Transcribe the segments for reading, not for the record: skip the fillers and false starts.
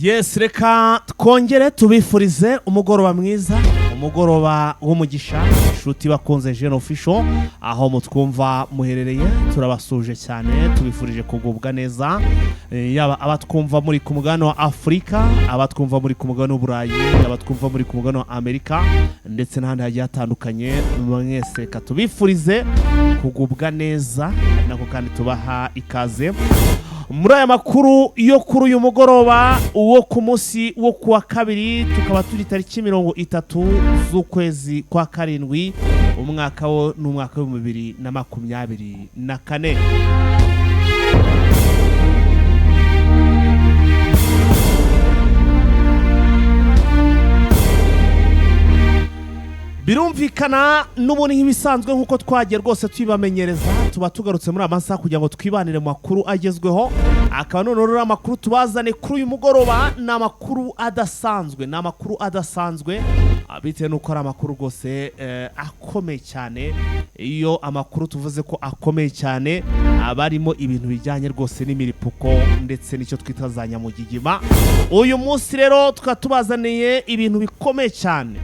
Yes, reka twongere tubifurize umugoroba mwiza, umugoroba w'umugisha, inshuti bakunze Jeune Official aho mutwumva muherereye, turabasuje cyane, tubifurije kugubwa neza, yaba abatwumva muri ku mugabane wa Afrika, abatwumva muri ku mugabane w'Uburayi, abatwumva muri ku mugabane wa Amerika ndetse n'ahandi hagiye hatandukanye. Mwese reka tubifurize kugubwa neza, nako kandi tubaha ikaze muri aya makuru yo kuri uyu mugoroba uwo ku munsi wo kuwa kabiri, tukaba turi tariki 30 z'ukwezi kwa karindwi, umwaka wo n'umwaka wa 2024. Birumvikana n'ubundi nk'ibisanzwe nk'uko twagiye rwose twibamenyereza, tuba tugarutse muri amasaha kugira ngo twibanire mu makuru agezweho. Akaba none amakuru tubazane kuri uyu mugoroba n'amakuru adasanzwe, bitewe n'uko ari amakuru rwose akomeye cyane. Iyo amakuru tuvuze ko akomeye cyane abarimo ibintu bijyanye rwose n'imiripuko ndetse n'icyo twita za nyamugigima. Uyu munsi rero tukaba tubazaniye ibintu bikomeye cyane.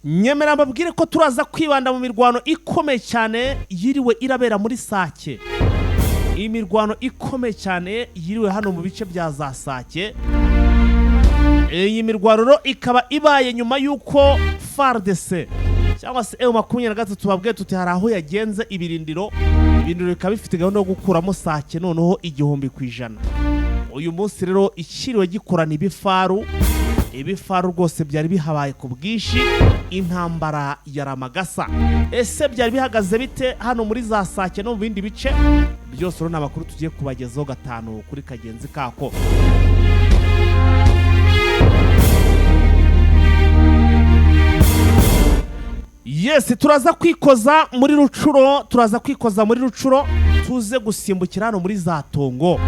Nyemera mbabwire ko turaza kwibanda mu mirwano ikomeye cyane yiriwe irabera muri Sake. Iyi mirwano ikomeye cyane yiriwe hano mu bice bya za Sake. Iyi mirwano ikaba ibaye nyuma y'uko FARDC cyangwa se M23 tubabwiye tuti hari aho yagenze ibirindiro bikaba bifite gahunda yo gukuramo Sake noneho 100%. Uyu munsi rero ikiriwe gikorana ibifaru rwose byari bihabaye ku bwinshi, intambara yaramagasa. Ese byari bihagaze bite hano muri za Sake no mu bindi bice? Byose rero n'amakuru tugiye kubagezaho gatanu kuri kagenzi kako. Yes, turaza kwikoza muri Rucuro, tuze gusimbukira hano muri za Tongo.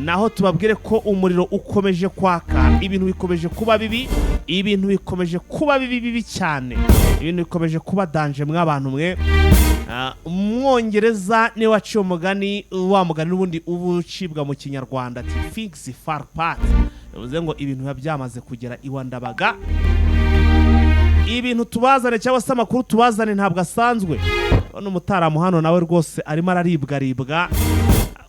Naho tubabwire ko umuriro ukomeje kwaka, ibintu bikomeje kuba bibi, cyane, ibintu bikomeje kuba danje mw'abantu mwe. Umwongereza ni waciye umugani, wa mugani n'ubundi ubucibwa mu Kinyarwanda ati things far apart, bivuze ngo ibintu byamaze kugera iwandabaga. Ibintu tubazane cyangwa se amakuru tubazane ntabwo asanzwe. None umutaramu hano nawe rwose arimo araribwa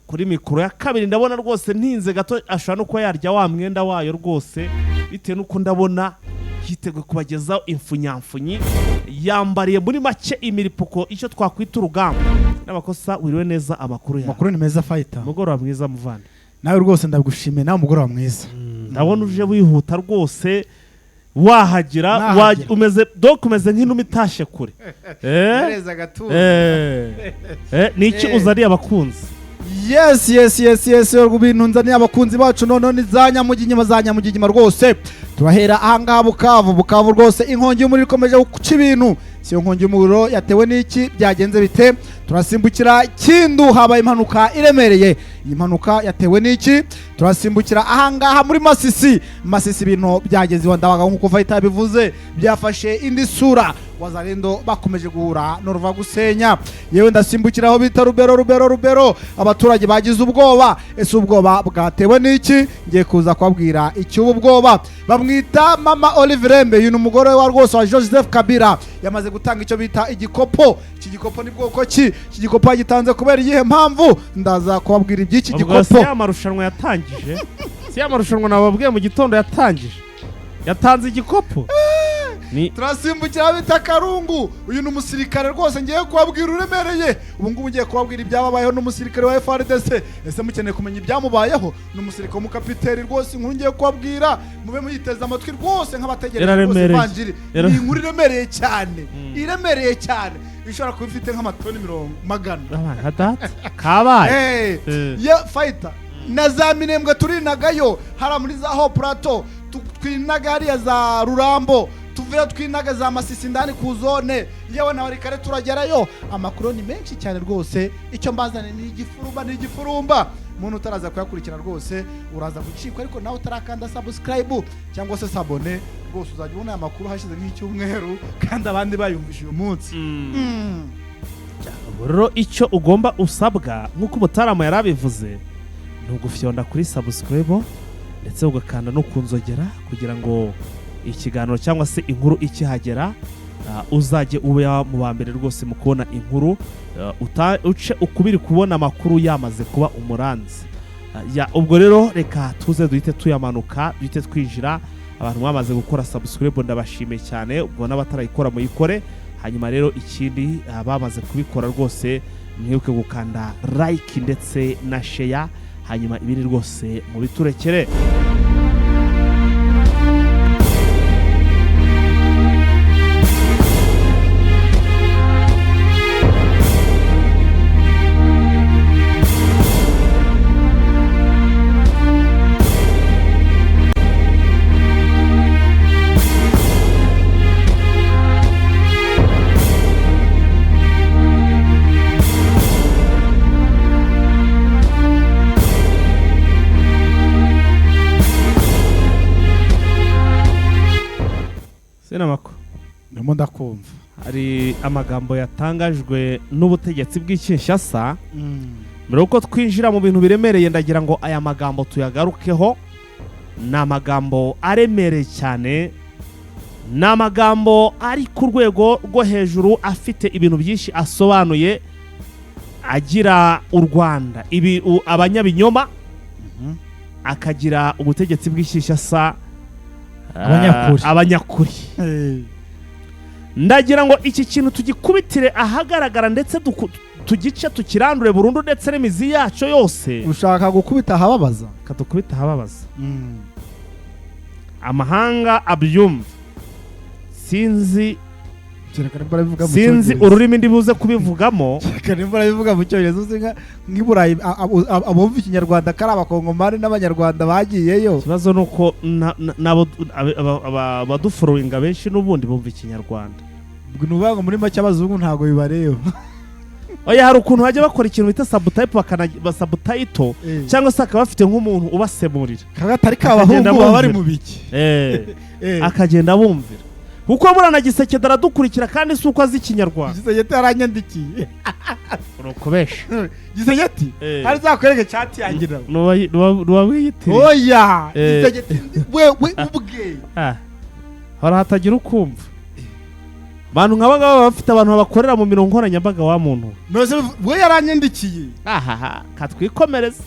kuri mikoro ya kabiri, ndabona rwose ntinze gato ashobora no kuba yarya wa mwenda wayo rwose, bitewe n'uko ndabona yiteguye kubagezaho imfunyamfunyi, yambariye muri make imiripuko, icyo twakwita urugamba. N'abakosa wiriwe neza, amakuru yawe? Makuru ni meza fighter. Mugoroba mwiza muvande. Nawe rwose ndagushimiye, nawe mugoroba mwiza. Ndabona uje wihuta rwose, wahagira umeze nk'inuma itashe kure. Nereza gatuza. Niki uzariye abakunzi? Yes, bintu nzaniye abakunzi bacu none ni za nyamugigima rwose. Turahera ahangaha Bukavu rwose, inkongi y'umuriro ikomeje guca ibintu. Si inkongi y'umuriro yatewe n'iki, byagenze bite? Turasimbukira Kindu, habaye impanuka iremereye. Iyi mpanuka yatewe n'iki? Turasimbukira ahangaha muri Masisi ibintu byageze iwandabaga nk'uko Fighter bivuze, byafashe indi sura. Wazalendo bakomeje guhura no ruva gusenya. Yewe ndasimbukira aho bita Rubero, abaturage bagize ubwoba. Ese ubwoba bwatewe n'iki? Ngiye kuza kwabwira icyo ubwoba. Bamwita Mama Olive Rembe, uyu umugore wa rwose wa Joseph Kabila, yamaze gutanga icyo bita igikopo. Iki gikopo ni bwoko ki? Iki gikopo yagitanze kubera iyihe mpamvu? Ndaza kubabwira iby'iki gikopo. Si amarushanwa yatangije, si amarushanwa nababwiye mu gitondo yatangije, yatanze igikopo. Turasimbukira bita Karungu, uyu ni umusirikare rwose ngiye kubabwira uremereye. Ubu ngubu ngiye kubabwira ibyababayeho n'umusirikare wa FARDC. Ese mukeneye kumenya ibyamubayeho? N'umusirikare w'umukapiteri rwose, inkuru ngiye kubabwira mube muyiteza amatwi rwose nk'abategereje rwose Evanjiri. Ni inkuru iremereye cyane, ishobora kuba ifite nk'amatoni 100. Kabaye Fighter na za Minembwe turinagayo, hara muri za Ho Plateau, twinaga hariya za Rurambo, tuvuye twinaga za Masisi ndani ku zone, yewe na bari kare turagerayo. Amakuru ni menshi cyane rwose, icyo mbazane ni igifurumba. Umuntu utaraza kuyakurikira rwose uraza gucikwa, ariko nawe utarakanda subscribe cyangwa se sabone rwose uzajya ubona amakuru hashize nk'icyumweru kandi abandi bayumvise uyu munsi. rero icyo ugomba usabwa nk'uko umutaramu yarabivuze ni ugufyonda kuri subscribe ndetse ugakanda no kunzogera kugira ngo ikiganiro cyangwa se inkuru ikihagera uzajye uba mu ba mbere rwose mu kubona inkuru uce ukubiri kubona amakuru yamaze kuba umuranzi. Ubwo rero reka tuze duhite tuyamanuka duhite twinjira. Abantu bamaze gukora subscribe ndabashimiye cyane, ubwo n'abatarayikora muyikore. Hanyuma rero ikindi bamaze kubikora rwose mwibuke gukanda like ndetse na share, hanyuma ibiri rwose mu biturekere. Sinamako ndimo ndakumva. hari amagambo yatangajwe n'ubutegetsi bw'Kinshasa. Mbere uko twinjira mu bintu biremereye ndagira ngo aya magambo tuyagarukeho. Ni amagambo aremereye cyane, ni amagambo ari ku rwego rwo hejuru afite ibintu byinshi asobanuye agira u Rwanda abanyabinyoma, akagira ubutegetsi bw'Kinshasa abanyakuri. Ndagira ngo iki kintu tugikubitire ahagaragara ndetse tugice tukirandure burundu ndetse n'imizi yacu yose. Ushaka gukubita ahababaza? Kadukubita ahababaza. Amahanga abyumva. Sinzi ururimi ndibuze kubivugamo. Kanimba bivuga mu Cyongereza uzinga nk'Iburayi abumva Ikinyarwanda kari abakongomani n'abanyarwanda bagiyeyo. Kibazo nuko nabo abadufurowinga benshi n'ubundi bumva Ikinyarwanda. Ubwo nubango muri make abazungu ntago bibareba. Oya hari ukuntu bajya bakora ikintu bita subtitle cyangwa se akaba bafite nk'umuntu ubasemurira. Kagatari kabahungu bari mu biki. Akagenda bumvira. Kuko burana Giseke daradukurikira kandi suko azi Ikinyarwanda. Giseke yaranyandikiye. Urokobesha. Giseke ati hari zakwereke chat yangira. Nuwa wiyite. Oya. Giseke we ubwe. Hora hatagira ukumva. Bantu nkaba bafite abantu babakorera mu mirongo nkoranyambaga wa muntu. Nose we yaranyandikiye. Katwikomereza.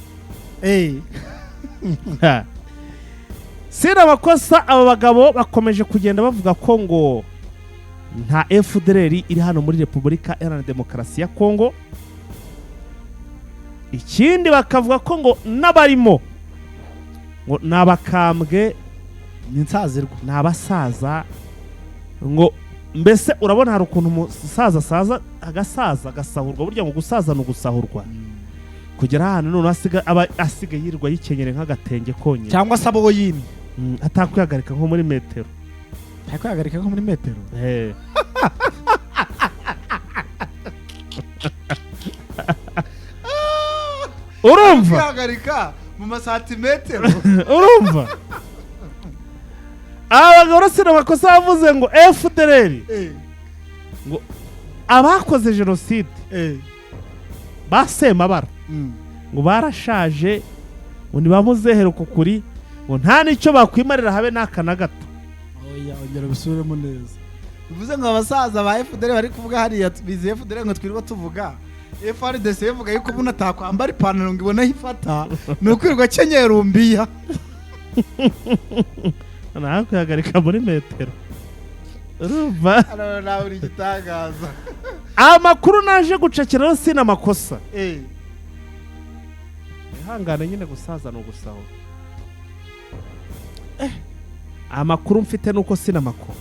Sina makosa aba bagabo bakomeje kugenda bavuga ko ngo nta FDLR iri hano muri Repubulika Iharanira Demokarasi ya Kongo. Ikindi bakavuga ko ngo n'abarimo ngo nabakambwe ninsazirwa nabasaza, ngo mbese urabona hari ukuntu umusaza agasaza gasahurwa, burya ngo gusaza no gusahurwa kugera hano none asiga yirwa yikenyere nk'agatenge konye cyangwa sabo yimye atakwihagarika nko muri metero. Akwihagarika nko muri metero. Urumva? Akwihagarika mu masantimetero. Urumva? Abagabo sina makosa bavuze ngo FDLR ngo abakoze jenoside basemabara ngo barashaje ngo nibamuzehera kukuri ngo nta nicyo bakwimarira habe n'aka na gato. Oya ongera bisubiremo neza. Bivuze ngo abasaza ba FDLR bari kuvuga hariya bize FDLR ngo twirwa tuvuga FRDC ivuga yuko umuntu atakwambara ipantaro ngo ibone ifata no kwirwa kenyerumbiya. Nta kwihagarika muri metero. Urumva? Nawe uri gitangaza. Amakuru naje gucakira rero sina makosa. Ihangane nyine gusaza no gusaho. Amakuru mfite nuko sina makuru.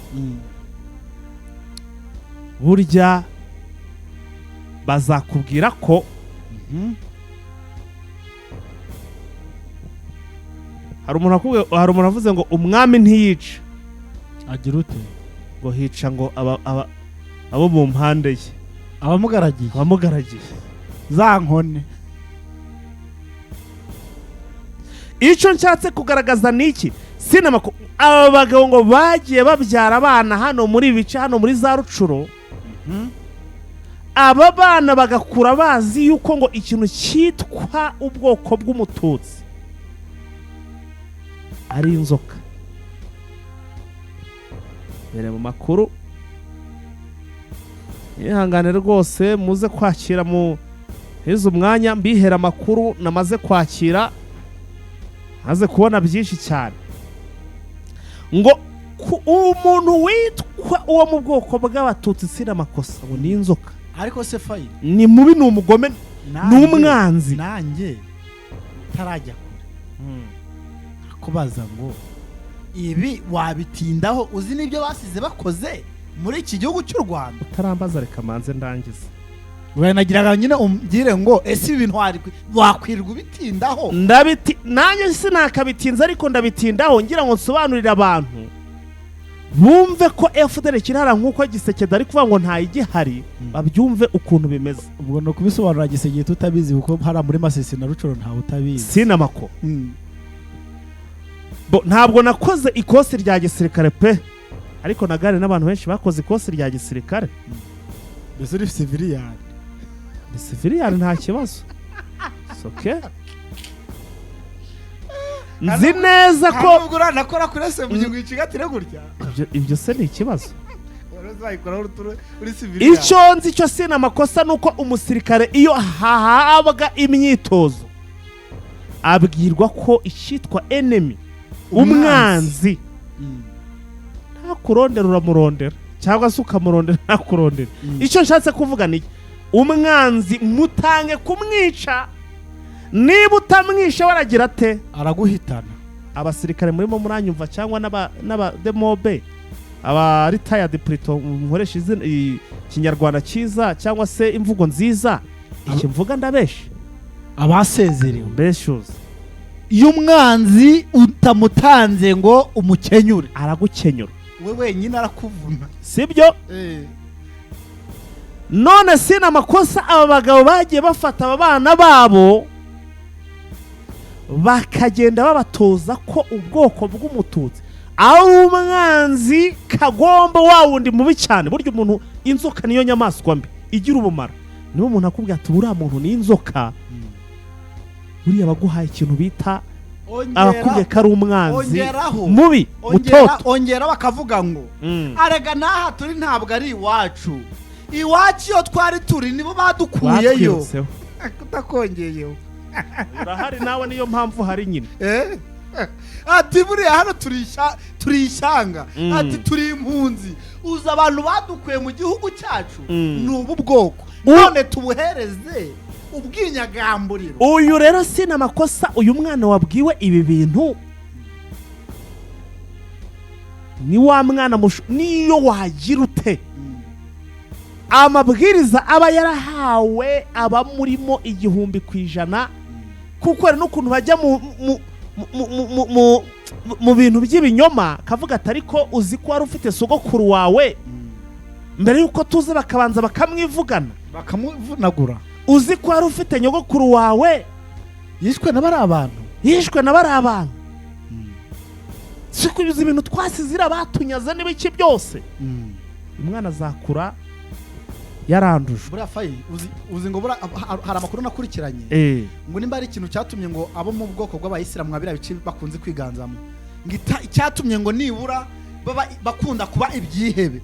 Burya bazakubwira ko hari umuntu avuze ngo umwami ntiyica. Agira ute? Ngo hica ngo abo mu mpande ye. Abamugaragiye. Za nkone. Icyo nshatse kugaragaza niki? Sinema aba bagabo ngo bagiye babyara abana hano muri bice hano muri za Rucuro. aba bana bagakura bazi yuko ngo ikintu cyitwa ubwoko bw'umututsi ari inzoka. Mbere mu makuru ihangane rwose muze kwakira mu heza umwanya mbihera amakuru namaze kwakira, maze kubona byinshi cyane ngo umuntu witwa uwo mu bwoko bw'abatutsi sina makosa ngo ni inzoka, ariko se Fayi ni mubi, ni umugome, ni umwanzi. Nanjye tarajya kure kubaza ngo ibi wabitindaho, uzi n'ibyo basize bakoze muri iki gihugu cy'u Rwanda? Utarambaza reka manze ndangize. Nagiraga nyine umbwire ngo ese ibintu wakwirirwa ubitindaho. Nanjye sinakabitinza ariko ndabitindaho ngira ngo nsobanurire abantu bumve ko FDL kirara nk'uko Gisekedi ari kuvuga ngo nta igihari, babyumve ukuntu bimeze. Ubwo no kubisobanura Gisekedi tutabizi kuko hari muri Masisi na Rucoro ntawe utabizi. Sinamako. Ntabwo nakoze ikosi rya gisirikare pe, ariko nagare n'abantu benshi bakoze ikosi rya gisirikare. Mbese uri civilian? Ni civilian nta kibazo. Okay. Nzi neza ko ubwo uranakora kuri se mu gihugu ikigatire gutya. Ibyo se ni ikibazo. Uri civilian. Icyo nzi cyo sina amakosa nuko umusirikare iyo hahabwa imyitozo abwirwa ko ishitwa enemy, umwanzi. Ntakurondera uramurondera cyangwa se ukamurondera ntakurondera. Icyo nshatse kuvuga ni umwanzi mutange kumwica, niba utamwishe waragira ate araguhitana. Abasirikare murimo muranyumva cyangwa n'aba demobe, aba retired plutôt mukoresha ikinyarwanda cyiza cyangwa se imvugo nziza, iki mvuga ndabeshe abasezerewe beshuze. Iyo umwanzi utamutanze ngo umukenyure aragukenyura, we wenyine arakuvuna, sibyo? None sina amakosa aba bagabo bagiye bafata aba bana babo bakagenda babatoza ko ubwoko bw'umututsi ari umwanzi kagomba wa wundi mubi cyane. Burya umuntu, inzoka niyo nyamaswa mbi igira ubumara. Niba umuntu akubwira ati buriya muntu ni inzoka, buriya baguhaye ikintu bita abakubwiye ko ari umwanzi mubi mutoto. Ongera bakavuga ngo arega naha turi ntabwo ari iwacu, iwacu iyo twari turi nibo badukuyeyo. Kutakongeye urahari nawe, niyo mpamvu hari nyine. Ati buriya hano turi ishyanga, ati turi impunzi, uza abantu badukuye mu gihugu cyacu ni ubu bwoko, none tubuhereze ubwinyagamburiro. Uyu rero sina amakosa, uyu mwana wabwiwe ibi bintu ni wa mwana niyo wagira ute, amabwiriza aba yarahawe aba murimo 100%, kuko hari n'ukuntu bajya mu bintu by'ibinyoma kavuga ati ariko uzi ko wari ufite sogokuru wawe mbere yuko tuze bakabanza bakamwivugana bakamuvunagura. Uzi ko wari ufite nyogokuru wawe yishwe na bari abantu, siko uzi ibintu twasizira batunyaze n'ibiki byose. Umwana azakura yaranduje. Buriya Fayi uzi ngo hari amakuru nakurikiranye ngo nimba ari ikintu cyatumye ngo abo mu bwoko bw'abayisilamu mwabira bice bakunze kwiganzamo, ngo icyatumye ngo nibura bakunda kuba ibyihebe,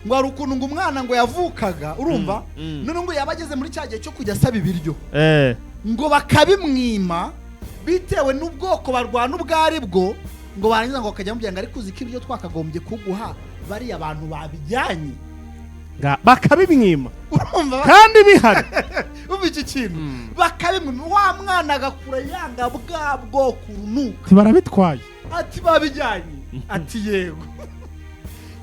ngo hari ukuntu ngo umwana ngo yavukaga, urumva, none ngo yabageze muri cya gihe cyo kujya asaba ibiryo, ngo bakabimwima bitewe n'ubwoko barwana ubwo ari bwo, ngo barangiza ngo bakajya mubwira ngo ariko uzi ko ibiryo twakagombye kuguha bariya abantu babijyanye, bakabimwima, urumva, kandi bihari. Umva iki kintu bakabimwima, wa mwana agakura yanga bwa bwoko urunuka, barabitwaye, ati babijyanye, ati yego.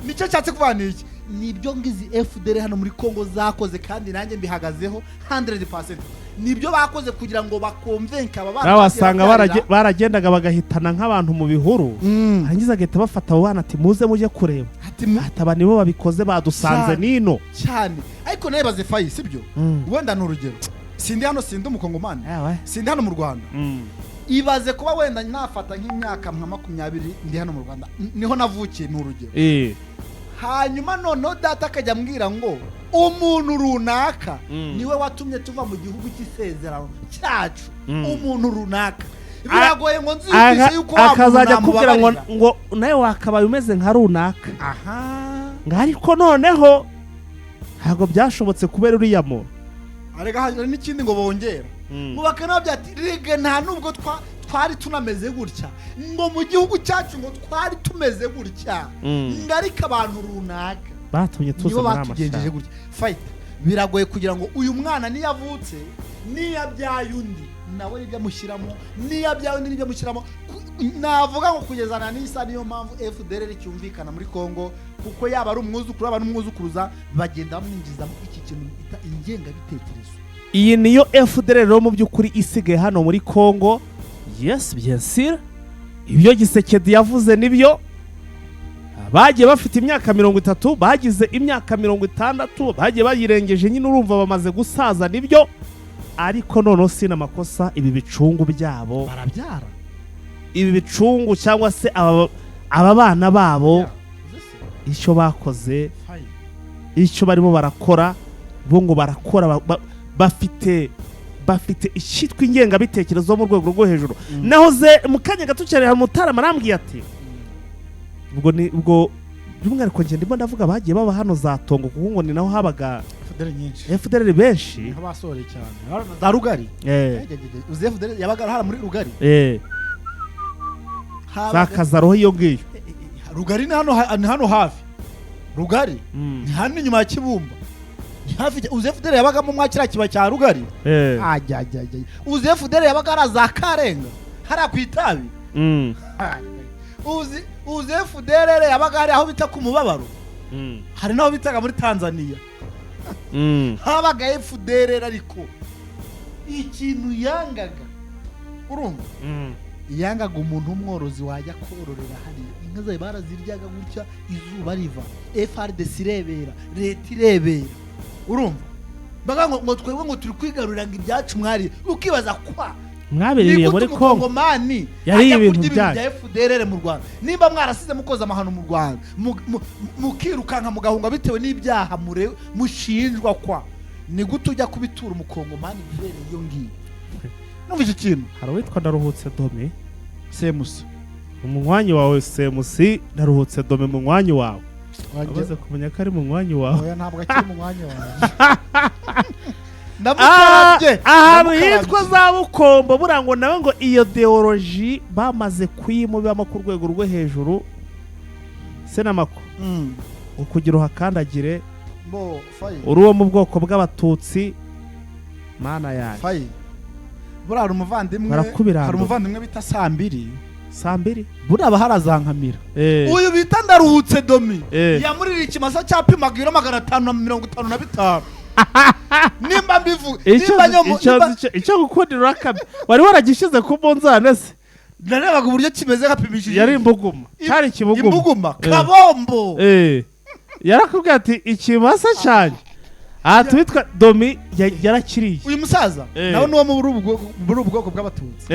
Nicyo cyatse kuvana iki, nibyo ngizi FDL hano muri Kongo zakoze, kandi nanjye mbihagazeho 100%. Nibyo bakoze kugira ngo bakonvenka aba bana, basanga baragendaga bagahitana nk'abantu mu bihuru, arangiza agahita bafata abo bana ati muze mujye kureba, ati aba nibo babikoze badusanze nino cyane. Ariko nebaze Fayi, sibyo? Wenda n'urugero, sindi hano, sindi umukongomani, sindi hano mu Rwanda, ibaze kuba wenda nafata nk'imyaka nka 20 ndi hano mu Rwanda, niho navukiye n'urugero, hanyuma noneho data akajya ambwira ngo umuntu runaka Mm. niwe watumye tuva mu gihugu cy'isezerano cyacu. Mm. umuntu runaka biragoye ngo nziyumvishe yuko wa muntu akazajya kubwira ngo namubabarira. nawe wakabaye umeze nka runaka aha ngo ariko noneho ntabwo byashobotse kubera uriya muntu. arega hari n'ikindi ngo bongera mu bakana byati rege nta nubwo twari tunameze gutya ngo mu gihugu cyacu ngo twari tumeze gutya ngo ariko abantu runaka batumye tuza nibo muri batugenjeje amashaka. gutya. Fight biragoye kugira ngo uyu mwana niyavutse niyabyaye undi nawe nibyo amushyiramo niyabyaye undi nibyo amushyiramo. Navuga ngo kugeza na n'isa niyo mpamvu FDLR cyumvikana muri Kongo kuko yaba ari umwuzukuru aba n'umwuzukuruza bagenda bamwinjizamo iki kintu bita ingengabitekerezo. Iyi niyo FDLR rero mu by'ukuri isigaye hano muri Kongo. Yes, bien sûr. Ibyo Gisekedi yavuze nibyo. Bagiye bafite imyaka 30, bagize imyaka 60, bagiye bayirengeje nyine urumva bamaze gusaza nibyo. Ariko noneho sina makosa ibi bicungu byabo barabyara. Ibi bicungu cyangwa se aba bana babo icyo bakoze icyo barimo barakora bo ngo barakora bafite icyitwa ingengabitekerezo mu rwego rwo hejuru. Nahoze mu kanya gato cyane Mutarama arambwiye ati ubwo by'umwihariko njye ndimo ndavuga bagiye baba hano za Tongo kuko ngo ni naho habaga FDLR benshi nk'abasore cyane za Rugari. uzi FDLR yabaga hara muri Rugari za Kazaroho iyo ngiyo. Rugari ni hano hafi. Rugari ni hano inyuma ya Kibumba. Hafi uzi FDLR yabaga mu mwakira kiba cya Rugari. Uzi FDLR yabaga ara za Karenga hara ku Itabi. uzi FDLR yabaga ari aho bita ku Mubabaro. Hari naho bitaga muri Tanzania. Habaga FDLR ariko ikintu yangaga urumva yangaga umuntu umworozi wajya kororera hariya inka zawe baraziryaga gutya izuba riva FRDC irebera leta irebera urumva baga ngo twebwe ngo turi kwigarurira ngo ibyacu mwari ukibaza kwa mwabereye muri Kongo mani yari ibintu bya FDLR mu Rwanda nimba mwarasize mukoza amahano mu Rwanda mukirukanka mugahunga bitewe n'ibyaha mushinjwa kwa ni gute ujya kubitura umukongo mani bibereye iyo ngiyo. Numvise ikintu hari witwa Ndaruhutse Dome Semusi mu mwanya wawe Semusi Ndaruhutse Dome mu mwanya wawe wagize kumenya ko ari mu mwanya wawe. Oya ntabwo akiri mu mwanya wawe. Ndamukarabye ahantu hitwa za Bukombo burango nawe ngo iyo ideology bamaze kwimubamo ku rwego rwo hejuru senamako ukugira uhakandagire uri uwo mu bwoko bw'abatutsi mana yanjye fayi buriya hari umuvandimwe bita Sambiri buriya baharazankamira uyu bita Ndaruhutse Domi yamurira ikimasa cyapimaga ibiro 555 nimba mbivuga icyo gukundira urakabe wari waragishize ku munzane se narebaga uburyo kimeze gapimishije yari imbuguma cyari imbuguma kabombo yarakubwiye ati ikimasa cyane aha twitwa Domi yarakiriye uyu musaza nawe nuwo muri ubu bwoko bw'abatutsi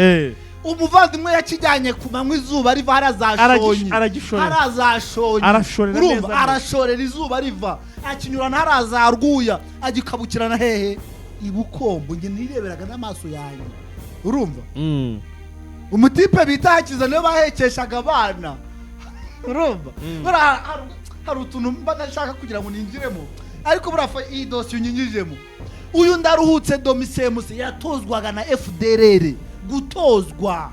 umuvandimwe yakijyanye ku manywa izuba riva arashorera izuba riva akinyurana harazarwuya agikabukirana hehe ibukombo nge nireberaga n'amaso yanjye urumva umutipe bita Hakiza niwe bahekeshaga abana urumva hari utuntu mba nashaka kugira ngo ninjiremo ariko burafa iyi dosiye unyinjijemo uyu Ndaruhutse Domi Semusi yatozwaga na FDLR gutozwa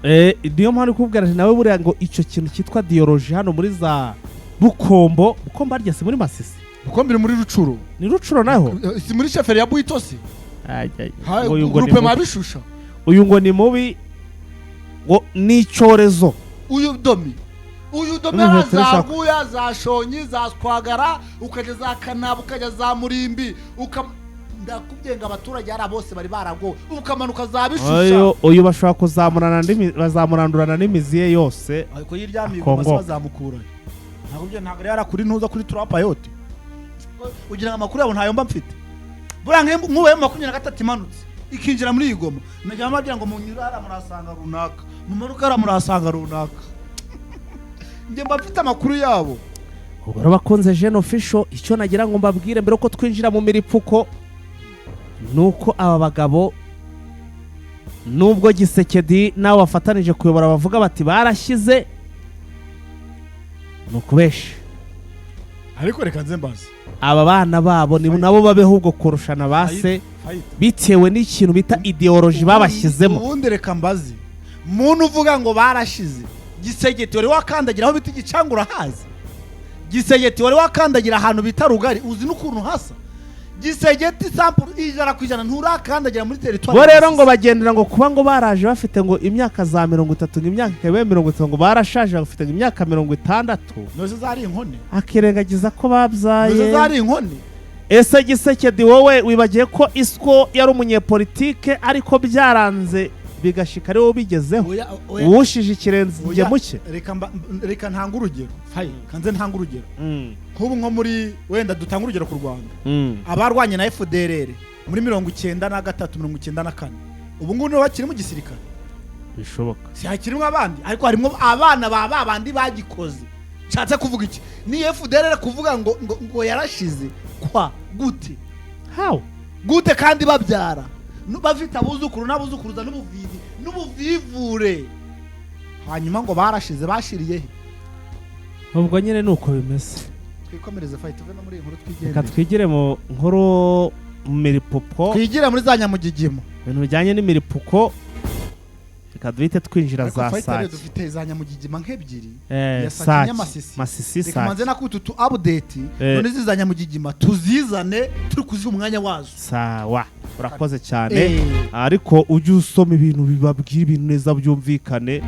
niyo mpamvu kubwira nawe buriya ngo icyo kintu cyitwa ideology hano muri za Bukombo harya si muri Masisi Bukombe muri Rucuro ni Rucuro naho si muri sheferi ya Buitosi grupe mabishusha uyu ngo ni mubi ngo ni icyorezo uyu Domi arazaguya za Shonyi za Twagara ukajya za Kanabu ukajya za Murimbi ndakubyenga abaturage ari bose bari barago ukamanuka za Bishusha uyu bashobora bazamurandurana n'imizi ye yose ariko yiryamiye ku masa bazamukura ntabwo yari kuri ntuza kuri Trapa yote ugira amakuru yabo ntayo mba mfite burange nk'uwe 23 imanutse ikinjira muri igoma najya amabwira ngo munyura ara murasanga runaka mu maruka ara murasanga runaka nge mba mfite amakuru yabo ubwo rero bakunze Jeune Official icyo nagira ngo mbabwire mbere ko twinjira mu miripfuko nuko aba bagabo nubwo Gisekedi nawe wafatanije kuyobora bavuga bati barashyize nukubeshe ariko reka nze mbaze aba bana babo ni nabo babeho ubwo kurushana base bitewe n'ikintu bita ideology babashyizemo. Ubundi reka mbaze muntu uvuga ngo barashize Gisegeti wari wakandagira aho bita igicangura hazi Gisegeti wari wakandagira ahantu bita Rugari uzi n'ukuntu hasa Gisegeti sample 100% nturakandagira muri territoire bo rero ngo bagendera ngo kuba ngo baraje bafite ngo imyaka za 30 ngo imyaka ikabe 30 ngo barashaje bafite ngo imyaka 60 noze zari inkone akirengagiza ko babyaye noze zari inkone. Ese Gisekedi wowe wibagiye ko Isco yari umunyepolitike ariko byaranze bigashika ari wo bigezeho uwushije ikirenze nge muke reka ntanga urugero kanze ntanga urugero nk'ubu nko muri wenda dutanga urugero ku Rwanda abarwanye na FDLR muri 93 94 ubu ngubu nibo bakiri mu gisirikare bishoboka si hakirimo abandi ariko harimo abana babandi bagikoze nshatse kuvuga iki ni FDLR kuvuga ngo yarashize kwa gute how gute kandi babyara bafite abuzukuru n'abuzukuruza n'ubuvivure hanyuma ngo barashize bashiriye he ubwo nyine nuko bimeze. Twikomereze fight tuve no muri inkuru twigende reka twigire mu nkuru miripuko twigire muri za nyamugigimo ibintu bijyanye n'imiripuko reka duhite twinjira za saa dufite za nyamugigima nk'ebyiri saa masisi saa manze nakututu update none za nyamugigima tuzizane turi kuziha umwanya wazo sawa urakoze cyane ariko ujye usoma ibintu bibabwira ibintu neza byumvikane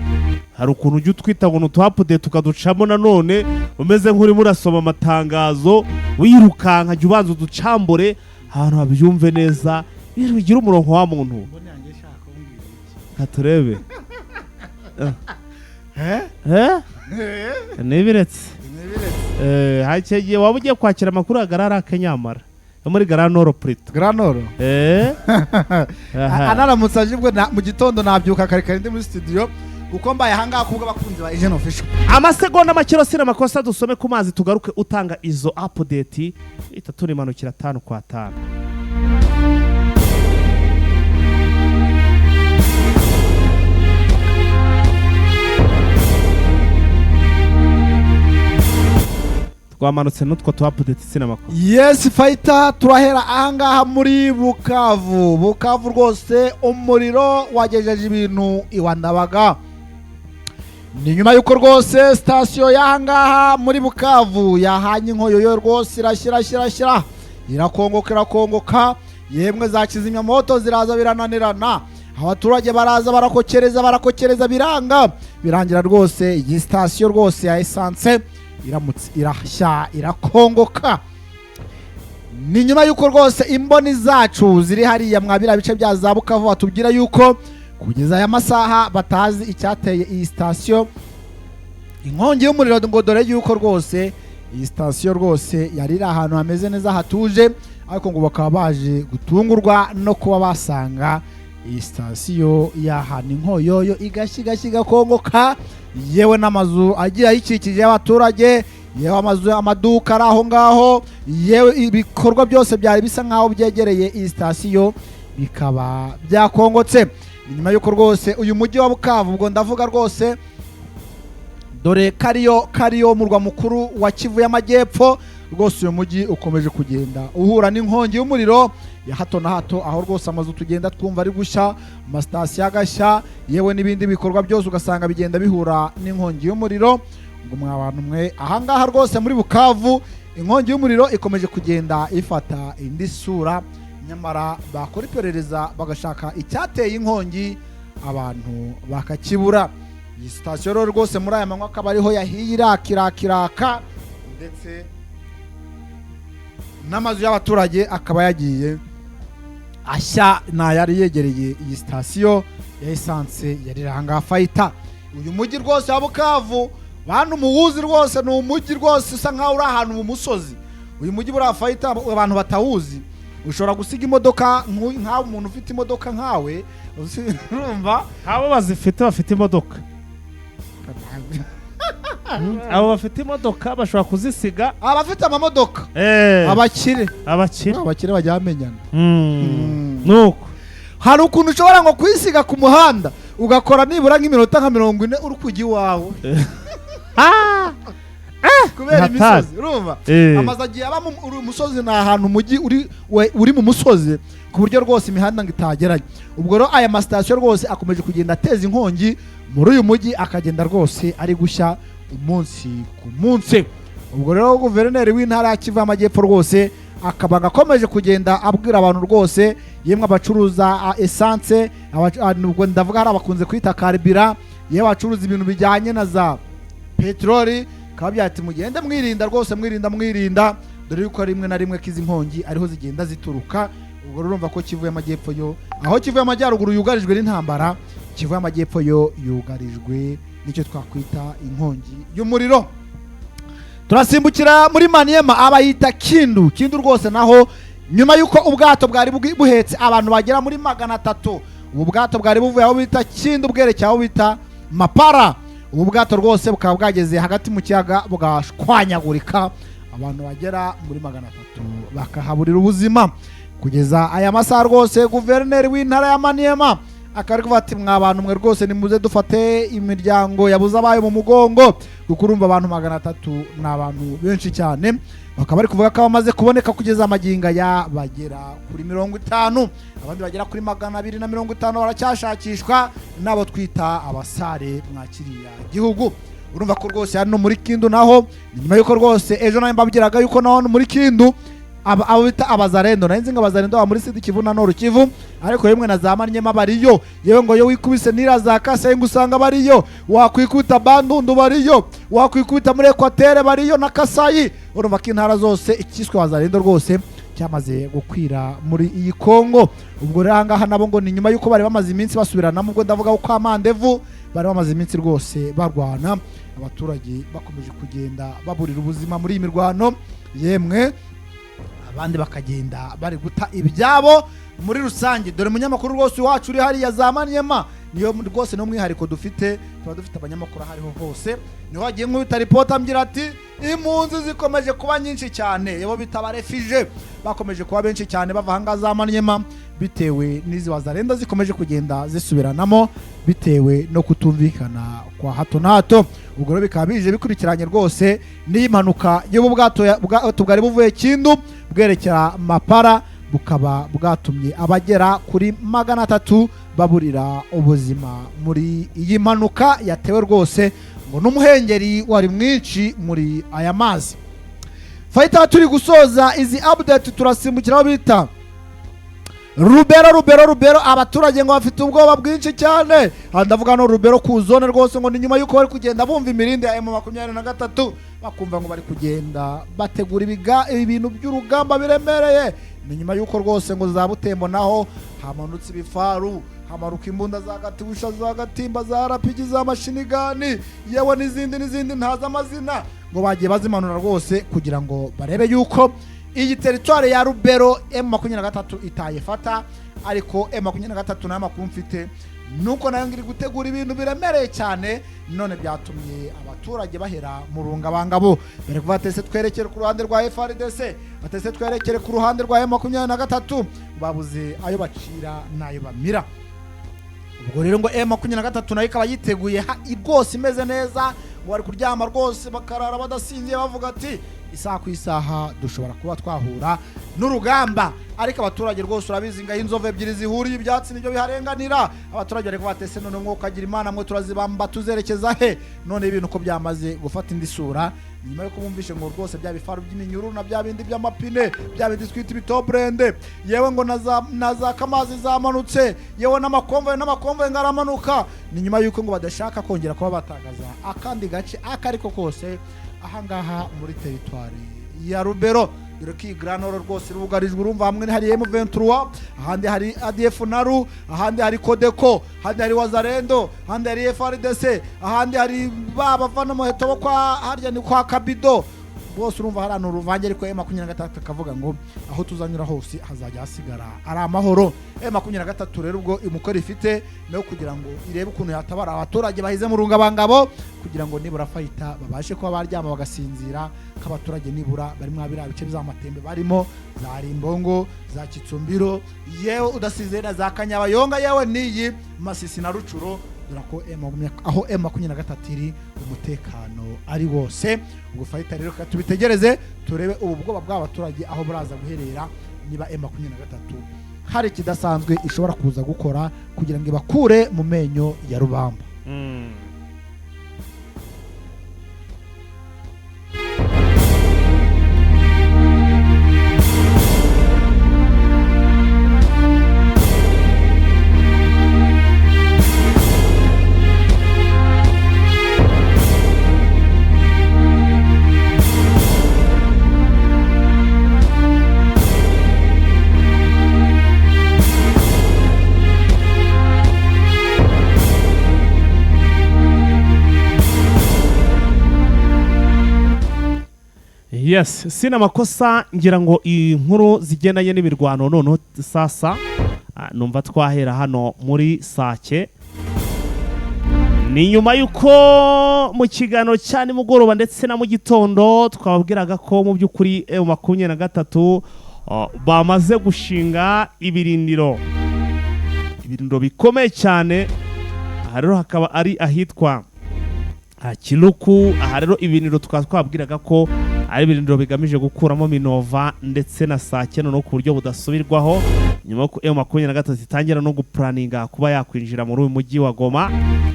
hari ukuntu ujye utwita ngo nutu update tukaducamo nanone umeze nk'uri murasoma amatangazo wirukanka jya ubanza uducambure ahantu habyumve neza bigira umurongo wa muntu katurebe nibiretse hakigiye waba ugiye kwakira amakuru ya Garara Kenyamara yo muri Garanoro Prito Granoro anaramutse ajibwe mu gitondo nabyuka kare ndi muri studio kuko mbaye ahangaha kubwo bakunzi ba Jeune Official amasegonda makiro sina makosa dusome ku mazi tugaruke utanga izo update itatu rimanukira 5 kwa 5. twamanutse nutwo twapudete sinema ko yes fighter turahera ahangaha muri Bukavu rwose umuriro wagejeje ibintu iwandabaga ni nyuma yuko rwose station yahangaha muri Bukavu yahanye inkoyoyo rwose irashyira irakongoka yemwe za kizimyamoto ziraza birananirana abaturage baraza barakokereza birangira rwose iyi station rwose ya essence iramutse irashya irakongoka ni nyuma yuko rwose imboni zacu ziri hariya mwabira bice bya za Bukavu batubwira yuko kugeza aya masaha batazi icyateye iyi station inkongi y'umuriro ngo dore yuko rwose iyi station rwose yari iri ahantu hameze neza hatuje ariko ngo bakaba baje gutungurwa no kuba basanga iyi station yahana inkoyoyo igashyiga kongoka yewe n'amazu agiye ayikikije y'abaturage yewe amazu amaduka ari aho ngaho yewe ibikorwa byose byari bisa nkaho byegereye iyi station bikaba byakongotse nyuma yuko rwose uyu mujyi wa Bukavu ubwo ndavuga rwose dore kariyo murwa mukuru wa Kivu y'Amajyepfo rwose uyu mujyi ukomeje kugenda uhura n'inkongi y'umuriro ya hato na hato aho rwose amazu tugenda twumva ari gushya amasitasiyo agashya yewe n'ibindi bikorwa byose ugasanga bigenda bihura n'inkongi y'umuriro ngo mwabantu mwe ahangaha rwose muri Bukavu inkongi y'umuriro ikomeje kugenda ifata indi sura nyamara bakora iperereza bagashaka icyateye inkongi abantu bakakibura iyi sitasiyo rero rwose muri aya manywa akaba ariho yahiye irakiraka ndetse n'amazu y'abaturage akaba yagiye ashya yari yegereye iyi sitasiyo ya essence yari ranga fighter uyu mujyi rwose wa Bukavu bantu muwuzi rwose ni umujyi rwose usa nkaho uri ahantu mu musozi uyu mujyi buri fighter abantu batawuzi ushobora gusiga imodoka nkaho umuntu ufite imodoka nkawe urumva abo bazifite bafite imodoka abo bafite imodoka bashobora kuzisiga abafite amamodoka abakire bajya bamenyana nuko hari ukuntu ushobora ngo kwisiga ku muhanda ugakora nibura nk'iminota nka 40 uri kujya iwawe kubera imisozi urumva amazu agiye aba umusozi ni ahantu umujyi uri mu musozi ku buryo rwose imihanda ngo itageranye. Ubwo rero aya masitasiyo rwose akomeje kugenda ateza inkongi muri uyu mujyi akagenda rwose ari gushya umunsi ku munsi. Ubwo rero guverineri w'intara ya Kivu y'Amajyepfo rwose akaba gakomeje kugenda abwira abantu rwose yemwe abacuruza essence ubwo ndavuga hari abakunze kwita karibira yewe abacuruza ibintu bijyanye na za petroli kabyati mugende mwirinda rwose mwirinda dore yuko rimwe na rimwe kizi nkongi ariho zigenda zituruka. Ubwo urumva ko Kivu y'Amajyepfo yo aho Kivu y'Amajyaruguru yugarijwe n'intambara, Kivu y'Amajyepfo yo yugarijwe nicyo twakwita inkongi y'umuriro. Turasimbukira muri Maniema abayita Kindu rwose naho nyuma yuko ubwato bwari buhetse abantu bagera muri 300 ubu bwato bwari buvuye aho bita Kindu bwerekeye aho bita Mapara. Ubu bwato rwose bukaba bwageze hagati mu kiyaga bugashwanyagurika abantu bagera muri 300 bakahaburira ubuzima. Kugeza aya masaha rwose guverineri w'intara ya Maniema akari kuvuga ati mwa bantu mwe rwose nimuze dufate imiryango yabuze abayo mu mugongo kuko urumva abantu 300 ni abantu benshi cyane. Bakaba bari kuvuga ko bamaze kuboneka kugeza amaginga ya bagera kuri 50 abandi bagera kuri 250 baracyashakishwa nabo twita abasare mwakiriya gihugu. Urumva ko rwose hano muri Kindu naho nyuma yuko rwose ejo nayo mbabwiraga yuko naho muri Kindu abo bita abazarendo narinzi ngo abazarendo ba muri Sud Kivu na Nord Kivu ariko yemwe na za Maniema bariyo yewe ngo yo wikubise nira za Kase ngo usanga bariyo wakwikuta Bandundu bariyo wakwikuta muri Equateur bariyo na Kasayi. Urumva ko intara zose ikiswe abazarendo rwose cyamaze gukwira muri iyi Kongo. Ubwo ranga nabo ngo ni nyuma yuko bari bamaze iminsi basubirana ubwo ndavuga uko amandevu bari bamaze iminsi rwose barwana abaturage bakomeje kugenda baburira ubuzima muri iyi mirwano yemwe abandi bakagenda bari guta ibyabo muri rusange. Dore munyamakuru rwose wacu uri hariya za Maniema niyo rwose no mwihariko dufite abanyamakuru hariho hose niho hagiye nk'ubita report ambira ati impunzi zikomeje kuba nyinshi cyane yebo bitaba refugee bakomeje kuba benshi cyane bava hanga za Maniema bitewe n'izi wazarenda zikomeje kugenda zisubiranamo bitewe no kutumvikana kwa hato na hato. Ubwo bikaba bije bikurikiranye rwose n'impanuka y'ubu bwato bwari buvuye Kindu bwerekera Mapara bukaba bwatumye abagera kuri 300 baburira ubuzima muri iyi mpanuka yatewe rwose ngo n'umuhengeri wari mwinshi muri aya mazi. Fighter turi gusoza izi update turasimbukiraho bita Rubero abaturage ngo bafite ubwoba bwinshi cyane. Ndavuga no Rubero ku zone rwose ngo ni nyuma yuko bari kugenda bumva imirinde ya M23 bakumva ngo bari kugenda bategura ibintu by'urugamba biremereye. Ni nyuma yuko rwose ngo za Butembo naho hamanutse ibifaru hamaruka imbunda za Gatibusha za Gatimba za rapigi za mashinigani yewe n'izindi ntaza amazina ngo bagiye bazimanura rwose kugira ngo barebe yuko iyi territoire ya Rubero M23 itayifata. Ariko M23 na makuru mfite nuko nayo ngiri gutegura ibintu biremereye cyane none byatumye abaturage bahera mu rungabangabo bari kuva tese twerekere ku ruhande rwa FRDC batese twerekere ku ruhande rwa M23 babuze ayo bacira nayo bamira. Ubwo rero ngo M23 nayo ikaba yiteguye rwose imeze neza ngo bari kuryama rwose bakarara badasinziye bavuga ati isaha ku isaha dushobora kuba twahura n'urugamba. Ariko abaturage rwose urabizi ngo inzove ebyiri zihuriye ibyatsi nibyo biharenganira. Abaturage ariko batese none mwuka agira Imana mwe turazibamba tuzerekeza he none ibintu ko byamaze gufata indi sura nyuma yo kumumvishe ngo rwose bya bifaru by'iminyururu na bya bindi by'amapine bya bindi twita ibitobrende yewe ngo naza kamazi zamanutse yewe n'amakomve ngaramanuka. Ni nyuma yuko ngo badashaka kongera kuba batagaza akandi gace akariko kose ahangaha muri territoire ya Rubero. Dore ki Granoro rwose rugarijwe urumva hamwe hari M23 ahandi hari ADF Naru ahandi hari Kodeko ahandi hari Wazarendo ahandi hari FRDC ahandi hari bavana mu heto kwa harya ni kwa Kabido bose urumva hari ahantu uruvange ariko M23 akavuga ngo aho tuzanyura hose hazajya hasigara ari amahoro. M23 rero ubwo imukora ifite no kugira ngo irebe ukuntu yatabara abaturage bahize mu rungabangabo kugira ngo nibura fayita babashe kuba baryama bagasinzira, k'abaturage nibura bari mwabira bice by'amatembe barimo za Rimbongo, za Kitsumbiro, yewe udasize na za Kanyabayonga, yewe niyi Masisi na Rucuro, ko aho M23 iri umutekano ari wose. Ubwo fayita rero tubitegereze turebe ubu bwoba bw'abaturage aho buraza guherera, niba M23 hari kidasanzwe ishobora kuza gukora kugira ngo ibakure mu menyo ya rubamba. Yes, sina makosa ngira ngo inkuru zigendanye n'imirwano noneho sasa numva twahera hano muri Sake. Ni nyuma yuko mu kiganiro cyane mugoroba ndetse na mu gitondo twababwiraga ko mu by'ukuri M23 bamaze gushinga ibirindiro bikomeye cyane. Aha rero hakaba ari ahitwa Kiluku. Aha rero ibirindiro twabwiraga ko ari ibirindiro bigamije gukuramo Minova ndetse na Sake no ku buryo budasubirwaho, nyuma ko M23 itangira no guplaninga kuba yakwinjira muri uyu mujyi wa Goma.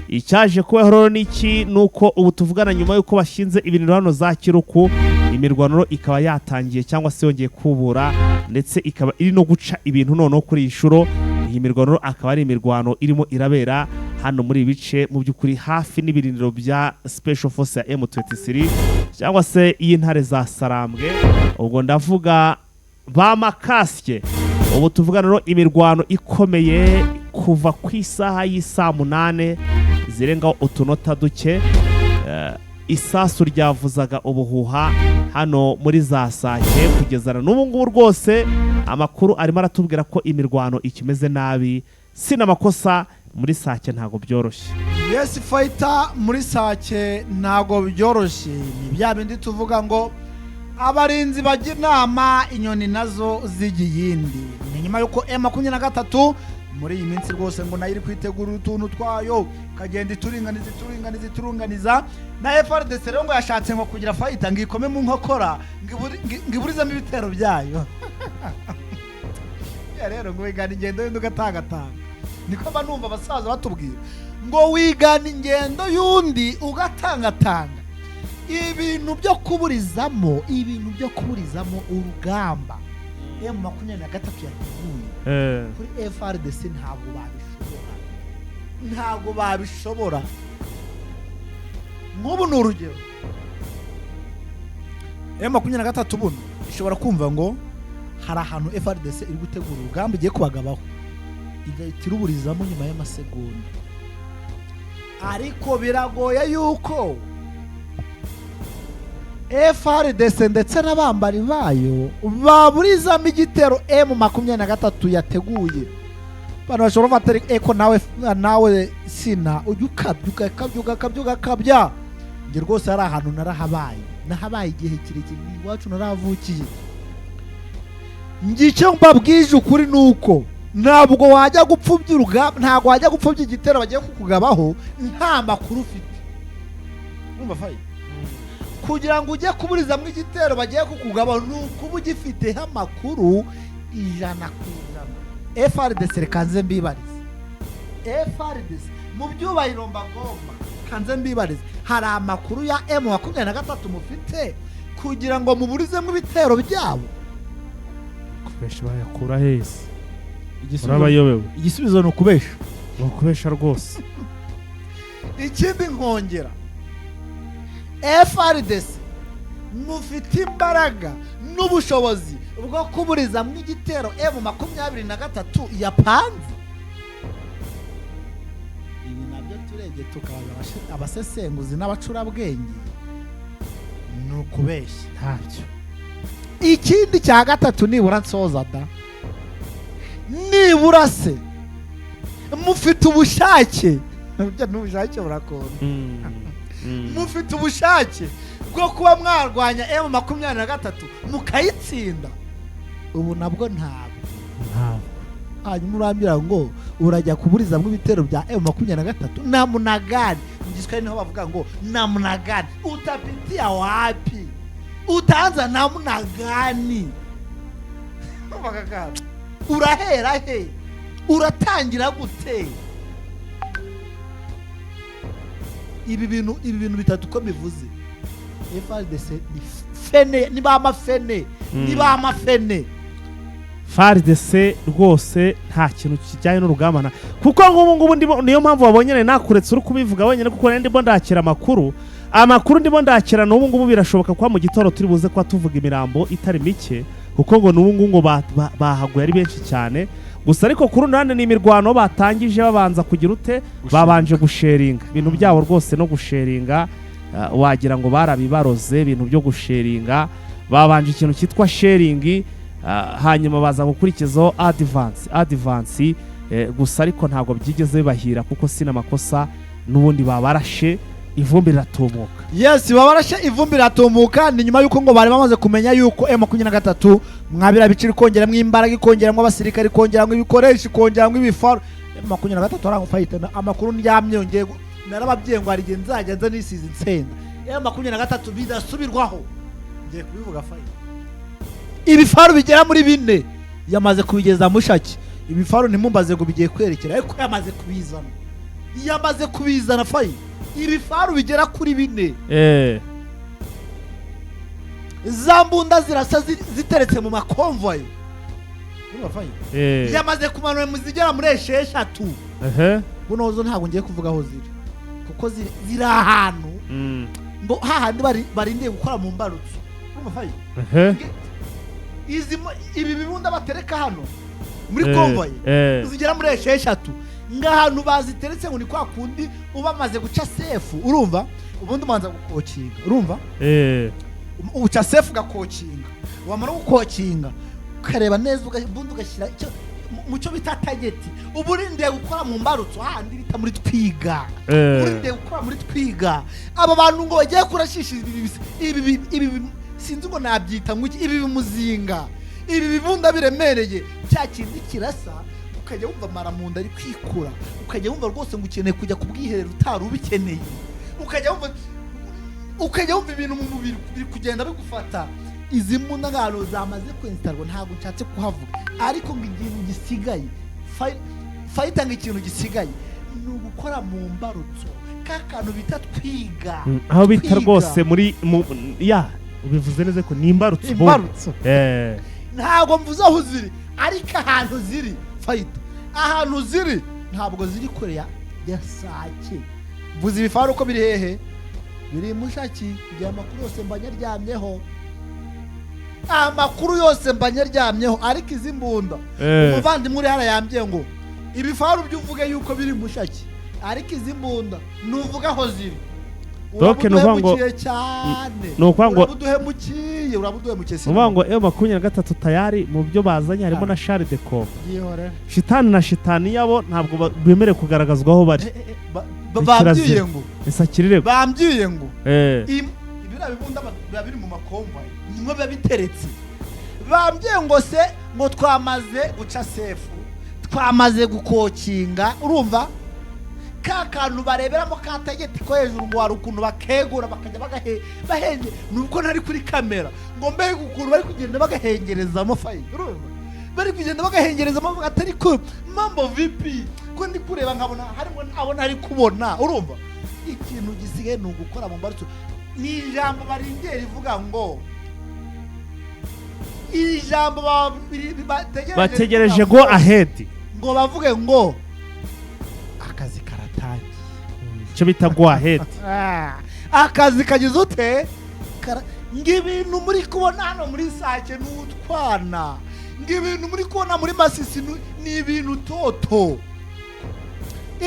Icyaje kuba rero niki nuko ubu tuvugana nyuma yuko bashinze ibirindiro hano za Kiluku, imirwano ikaba yatangiye cyangwa se yongeye kubura ndetse ikaba iri no guca ibintu noneho kuri ishuro. Iyi mirwano akaba ari imirwano irimo irabera hano muri bice mu by'ukuri hafi n'ibirindiro bya Special Force ya M23 cyangwa se y'intare za Sarambwe. Ubwo ndavuga ba Makasye. Ubu tuvugana rero imirwano ikomeye kuva ku isaha y'isa 8 zirenga utunota duke. Isasu ryavuzaga ubuhuha hano muri za Sake kugezana n'ubu ngubu rwose amakuru arimo aratubwira ko imirwano ikimeze nabi. Sina makosa muri Sake ntago byoroshye. Yes fighter muri Sake ntago byoroshye. Ni bya bindi tuvuga ngo abarinzi bajya inama inyoni nazo z'igiyindi. Ni nyuma yuko M23 muri iyi minsi rwose ngo nayo iri kwitegura utuntu twayo kagenda iturunganiza na FARDC rero ngo yashatse ngo kugira fighter ngikome mu nkokora ngiburizamo ibitero byayo. Ya rero ngo wigana ingendo y'undi ugatangatanga. Niko banumva abasaza batubwira ngo wigana ingendo y'undi ugatangatanga. Ibintu byo kuburizamo urugamba M23 yateguye kuri FARDC ntabwo babishobora. Nk'ubu ni urugero M23 buno ishobora kumva ngo hari ahantu FARDC iri gutegura urugamba igiye kubagabaho, igahita iruburizamo nyuma y'amasegonda. Ariko biragoye yuko FARDC ndetse n'abambari bayo baburizamo igitero M23 yateguye. Bano bashobora batari eko nawe sina ugakabya nge rwose hari ahantu nahabaye igihe kirekire iwacu naravukiye. Ngicyo mbabwije ukuri nuko ntabwo wajya gupfubya urugamba, ntabwo wajya gupfubya igitero bagiye kukugabaho nta makuru ufite. Umva fayi kugira ngo ujye kuburizamo igitero bagiye kukugabaho nuko uba ugifiteho amakuru 100%. FARDC kanze mbibarize, FARDC mu byubahiro mbagomba kanze mbibarize, hari amakuru ya M23 mufite kugira ngo muburizemo ibitero byabo? Kubesha bayakura hese urabayobewe. Igisubizo no kubesha, bakubesha rwose. Ikindi nkongera FARDC mufite imbaraga n'ubushobozi bwo kuburiza mu igitero M23 yapanze. Ibi nabyo turege tukaza abasesenguzi n'abacurabwenge ni ukubeshya ntabyo. ikindi cya gatatu nibura nsoza da nibura se mufite ubushake n'ubushake burakunda mufite ubushake bwo kuba mwarwanya M23 mukayitsinda ubu nabwo ntabwo hanyuma urambira ngo urajya kuburizamo ibitero bya M23 namunagani mu Giswahili niho bavuga ngo namunagani utapitia wapi utaanza namunagani urahera he uratangira gute ibi bintu bitatu ko bivuze FARDC ni fene niba amafene FARDC rwose nta kintu kijyanye n'urugamba kuko ngubu niyo mpamvu wabonye nakuretse uri kubivuga wenyine kuko ndimo ndakira amakuru ndimo ndakira n'ubu ngubu birashoboka kwa mu gitoro turi buze kwa tuvuga imirambo itari mike kuko ngo n'ubu ngo bahaguye ari benshi cyane gusa ariko kuri rundi ni imirwano batangije babanza kugira ute babanje gusheringa ibintu byabo rwose no gusheringa wagira ngo barabibaroze ibintu byo gusheringa babanje ikintu cyitwa sharing hanyuma baza gukurikizaho advance gusa ariko ntabwo byigeze bibahira kuko sina makosa n'ubundi babarashe ivumbi riratumuka. Yes, babarashe ivumbi riratumuka ni nyuma yuko ngo bari bamaze kumenya yuko M23 mwabira biciri kongeramo imbaraga ikongeramo abasirikari kongeramo ibikoresho kongeramo ibifaru M23 arangufayitana amakuru ndyamyongeye narababyengo ari genzajya nza nisize insenda M23 bidasubirwaho ngiye kubivuga fayita ibifaru bigera muri 4 yamaze kubigeza mushaki ibifaru ntimumbaze ngo bigiye kwerekera ariko yamaze kubizana fayita ibifaru bigera kuri 4 zambunda zirasa ziteretse mu makonvoy yamaze kumanura muzigera muri 6 bunozo ntabwo ngiye kuvuga aho ziri kuko ziri ahantu ngo hahandi barindiye gukora mu mbarutso ibi bibunda batereka hano muri konvoy zigera muri 6 ngahantu baziteretse ngo ni kwa kundi ubamaze guca sefu urumva ubundi umanza gukokinga urumva uca sefu gakokinga wamara gukokinga ukareba neza ubundi ugashyira mucyo bita tageti uburindiye gukora mu mbarutso handi bita muri twiga uburindiye gukora muri twiga aba bantu ngo bagiye kurashisha ibi sinzi ngo nabyita ngo ibi bimuzinga ibi bibunda biremereye cya kindi kirasa ukajya wumva maramunda ari kwikura ukajya wumva rwose ngo ukeneye kujya kubwiherera utari ubikeneye ukajya wumva ibintu mu mubiri biri kugenda bigufata izi mbunda ngalo zamaze kwinstarwa ntabwo nshatse kuhavuga ariko ngo ikintu gisigaye fayita ngo ikintu gisigaye ni ugukora mu mbarutso kakantu bita twiga aho bita rwose muri ubivuze neza ko ni imbarutso ntabwo mvuze aho ziri ariko ahantu ziri fayita ahantu ziri ntabwo ziri kure ya Sake mvuze ibifaru uko biri hehe biri mushaki igihe amakuru yose mbanyaryamyeho ariko izi mbunda umuvandimwe uri hara yambye ngo ibifaru byuvuge yuko biri mushaki ariko izi mbunda nuvuga aho ziri urabuduhemukiye cyane urabuduhemukiye ngo M23 tayari mu byo bazanye harimo na Charles de Gaulle shitani na shitani yabo ntabwo bemere kugaragazwa aho bari bambyiye ngo isakirire bambyiye ngo ibira bibunda biri mu makomva nimwe babiteretse bambyiye ngo se ngo twamaze guca sefu twamaze gukokinga urumva kakantu bareberamo katageti ko hejuru ngo hari ukuntu bakegura bakajya bahenge nuko ntari kuri kamera ngo mbega ukuntu bari kugenda bagahengerezamo fayida urumva bari kugenda bagahengerezamo atari ko mambo VP ko ndi kureba nkabona harimo abona ari kubona urumva ikintu gisigaye ni ugukora mu mbarutso ni ijambo barindiye rivuga ngo ijambo bategereje go ahead ngo bavuge ngo akazi cyo bita go ahead akazi kagize ute ngibintu muri kubona hano muri Sake n'utwana ngibintu muri kubona muri Masisi ni ibintu toto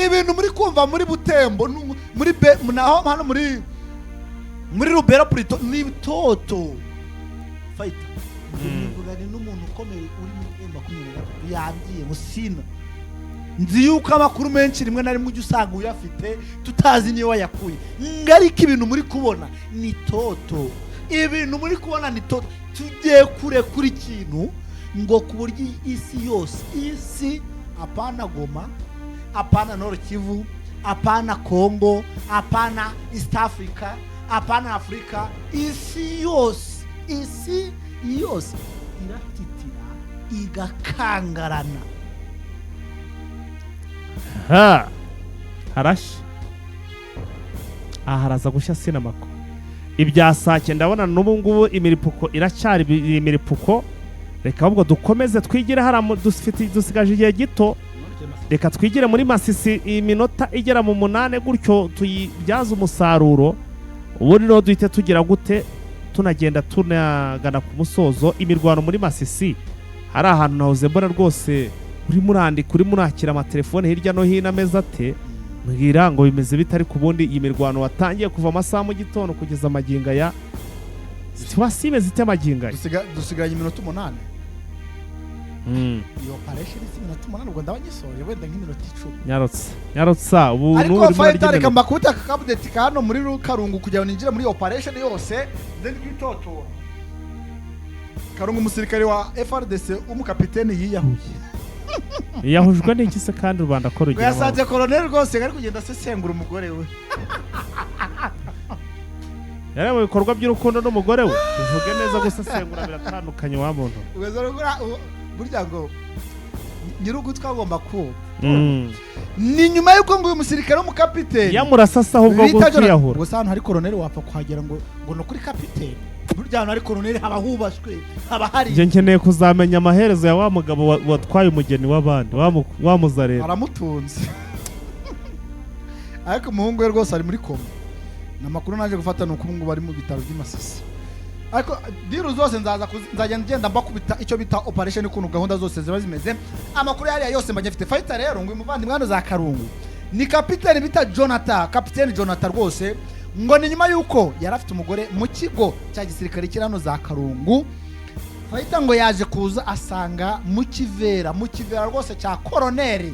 ibintu muri kumva muri Butembo muri naho hano muri muri Rubero Prito ni toto fighter mvugane n'umuntu ukomeye uri mu M23 yabwiye musina nzi yuko amakuru menshi rimwe na rimwe ujya usanga uyafite tutazi niyo wayakuye ngariko ibintu muri kubona ni toto ibintu muri kubona ni toto tugiye kure kuri kintu ngo ku buryo isi apana Goma apana Nord Kivu apana Congo apana East Africa apana Afrika isi yose iratitira igakangarana harashye haraza gushya sinamako ibya Sake ndabona n'ubu ngubu imiripuko iracyari imiripuko reka ahubwo dukomeze twigire dusigaje igihe gito reka twigire muri Masisi iminota igera mu 8 gutyo tuyibyaza umusaruro ubu rero duhite tugira gute tunagenda tunagana ku musozo imirwano muri Masisi hari ahantu nahoze mbona rwose uri murandika uri murakira amatelefone hirya no hino ameze ate mbwira ngo bimeze bitari ku bundi iyi mirwano watangiye kuva amasaha mu gitondo kugeza amaginga ya twasibe zite amaginga dusigaranye iminota 8 iyo operation iminota 8 ubwo ndabanyisoje wenda nk'iminota 10 nyarotsa ubu ariko fighter reka mbakubita kakabudeti kano muri Karungu kugira ngo ninjire muri operation yose then twitotora Karungu umusirikare wa FRDC umukapiteni yahujwe n'iki se kandi Rwanda ko rugira yasanze colonel rwose ari kugenda asesengura umugore we yari mu bikorwa by'urukundo n'umugore we tuvuge neza gusesengura biratandukanye wa muntu burya ngo nyirugu twagomba kuba ni nyuma yuko ngo uyu musirikare w'umukapiteni yamurasasa ahubwo gutiyahura gusa hano hari colonel wapfa kuhagera ngo no kuri kapiteni burya hano hari colonel haba hubashwe haba hari nje nkeneye kuzamenya amaherezo ya wa mugabo watwaye umugeni w'abandi wamuzarera aramutunze ariko umuhungu we rwose ari muri koma namakuru naje gufata nuko ubu ngo bari mu bitaro by'Imasisi ariko diru zose nzajya ngenda mbakubita icyo bita operation kuntu gahunda zose ziba zimeze amakuru yari yose mbanye mfite fighter rero ngo umuvandimwe hano za Karungu ni kapiteni bita kapiteni Jonathan rwose ngo ni nyuma yuko yari afite umugore mu kigo cya gisirikare kirano za Karungu fighter ngo yaje kuza asanga mu kivera rwose cya colonel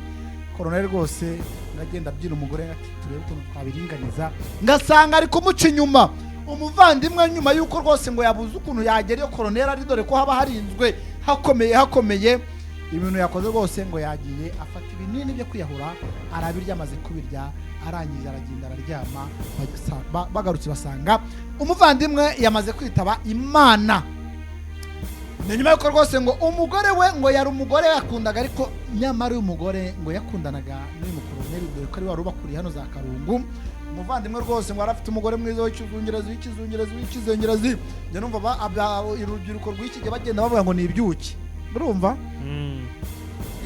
rwose ngagenda byina umugore ati turebe ukuntu twabiringaniza ngasanga ari kumuca inyuma umuvandimwe nyuma yuko rwose ngo yabuze ukuntu yagera iyo colonel ari dore ko haba harinzwe hakomeye ibintu yakoze rwose ngo yagiye afata ibinini byo kwiyahura arabirya amaze kubirya arangije aragenda araryama bagarutse basanga umuvandimwe yamaze kwitaba Imana ni nyuma yuko rwose ngo umugore we ngo yari umugore yakundaga ariko nyamara uyu mugore ngo yakundanaga n'uyu mukoloneli dore ko ari wari ubakuriye hano za Karungu umuvandimwe rwose ngo arafite umugore mwiza w'ikizungerezi njye numva urubyiruko rw'iki bagenda bavuga ngo ni ibyuki urumva